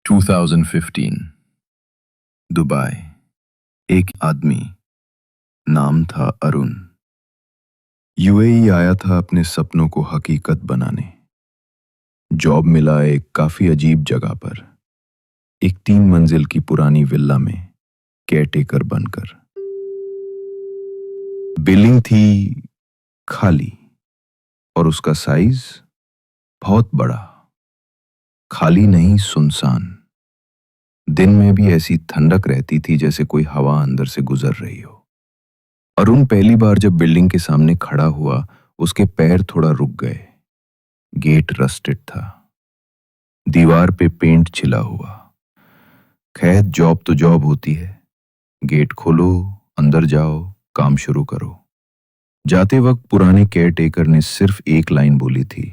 2015 Dubai. एक आदमी, नाम था अरुण। यूएई आया था अपने सपनों को हकीकत बनाने। जॉब मिला एक काफी अजीब जगह पर, एक 3 मंजिल की पुरानी विल्ला में केयरटेकर बनकर। बिल्डिंग थी खाली और उसका साइज बहुत बड़ा। खाली नहीं, सुनसान। दिन में भी ऐसी ठंडक रहती थी जैसे कोई हवा अंदर से गुजर रही हो। अरुण पहली बार जब बिल्डिंग के सामने खड़ा हुआ, उसके पैर थोड़ा रुक गए। गेट रस्टेड था, दीवार पे पेंट छिला हुआ। खैर, जॉब तो जॉब होती है। गेट खोलो, अंदर जाओ, काम शुरू करो। जाते वक्त पुराने केयरटेकर ने सिर्फ एक लाइन बोली थी,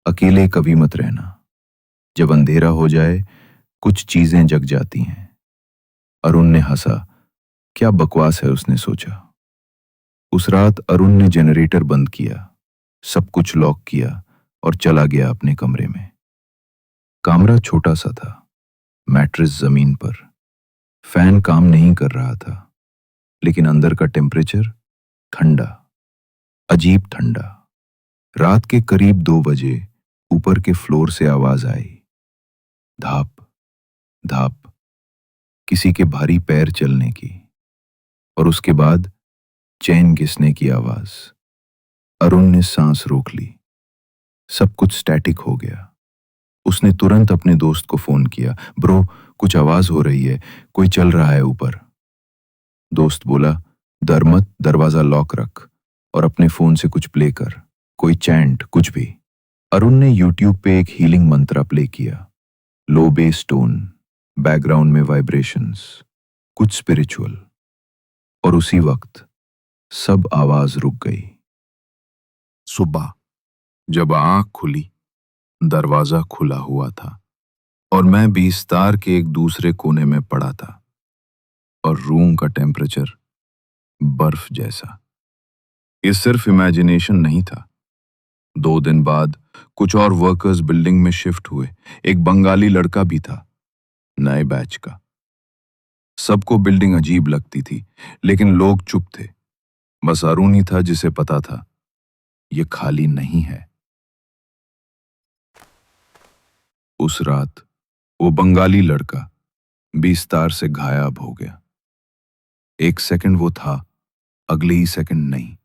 अकेले कभी मत रहना। जब अंधेरा हो जाए, कुछ चीजें जग जाती हैं। अरुण ने हंसा, क्या बकवास है, उसने सोचा। उस रात अरुण ने जनरेटर बंद किया, सब कुछ लॉक किया और चला गया अपने कमरे में। कमरा छोटा सा था, मैट्रेस जमीन पर, फैन काम नहीं कर रहा था, लेकिन अंदर का टेम्परेचर ठंडा, अजीब ठंडा। रात के करीब 2 बजे ऊपर के फ्लोर से आवाज आई, धाप धाप, किसी के भारी पैर चलने की। और उसके बाद चैन घिसने की आवाज। अरुण ने सांस रोक ली। सब कुछ स्टैटिक हो गया। उसने तुरंत अपने दोस्त को फोन किया, ब्रो, कुछ आवाज हो रही है, कोई चल रहा है ऊपर। दोस्त बोला, डर मत, दरवाजा लॉक रख और अपने फोन से कुछ प्ले कर, कोई चैंट, कुछ भी। अरुण ने यूट्यूब पे एक हीलिंग मंत्र प्ले किया, लो बेस टोन, बैकग्राउंड में वाइब्रेशंस, कुछ स्पिरिचुअल। और उसी वक्त सब आवाज रुक गई। सुबह जब आंख खुली, दरवाजा खुला हुआ था और मैं बिस्तर के एक दूसरे कोने में पड़ा था और रूम का टेम्परेचर बर्फ जैसा। ये सिर्फ इमेजिनेशन नहीं था। 2 दिन बाद कुछ और वर्कर्स बिल्डिंग में शिफ्ट हुए। एक बंगाली लड़का भी था, नए बैच का। सबको बिल्डिंग अजीब लगती थी, लेकिन लोग चुप थे। बस अरुण ही था जिसे पता था, ये खाली नहीं है। उस रात वो बंगाली लड़का बिस्तर से गायब हो गया। एक सेकंड वो था, अगले ही सेकंड नहीं।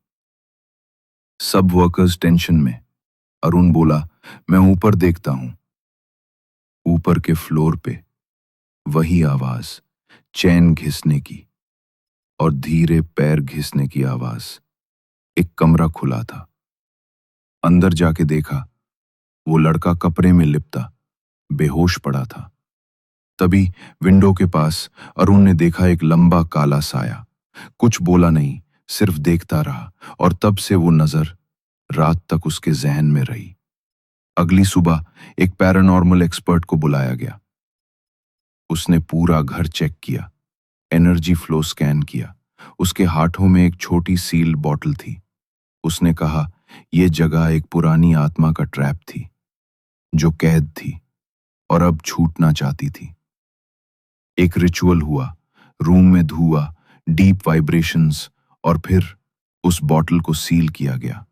सब वर्कर्स टेंशन में। अरुण बोला, मैं ऊपर देखता हूं। ऊपर के फ्लोर पे वही आवाज, चैन घिसने की और धीरे पैर घिसने की आवाज। एक कमरा खुला था। अंदर जाके देखा, वो लड़का कपड़े में लिपटा बेहोश पड़ा था। तभी विंडो के पास अरुण ने देखा एक लंबा काला साया। कुछ बोला नहीं, सिर्फ देखता रहा और तब से वो नजर रात तक उसके जहन में रही। अगली सुबह एक पैरानॉर्मल एक्सपर्ट को बुलाया गया। उसने पूरा घर चेक किया, एनर्जी फ्लो स्कैन किया। उसके हाथों में एक छोटी सील्ड बॉटल थी। उसने कहा, यह जगह एक पुरानी आत्मा का ट्रैप थी, जो कैद थी और अब छूटना चाहती थी। एक रिचुअल हुआ, रूम में धुआं, डीप वाइब्रेशंस और फिर उस बॉटल को सील किया गया।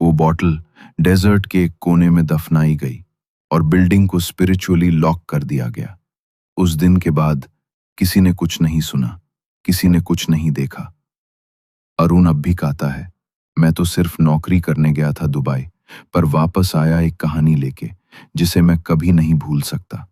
वो बॉटल डेजर्ट के एक कोने में दफनाई गई और बिल्डिंग को स्पिरिचुअली लॉक कर दिया गया। उस दिन के बाद किसी ने कुछ नहीं सुना, किसी ने कुछ नहीं देखा। अरुण अब भी कहता है, मैं तो सिर्फ नौकरी करने गया था दुबई, पर वापस आया एक कहानी लेके, जिसे मैं कभी नहीं भूल सकता।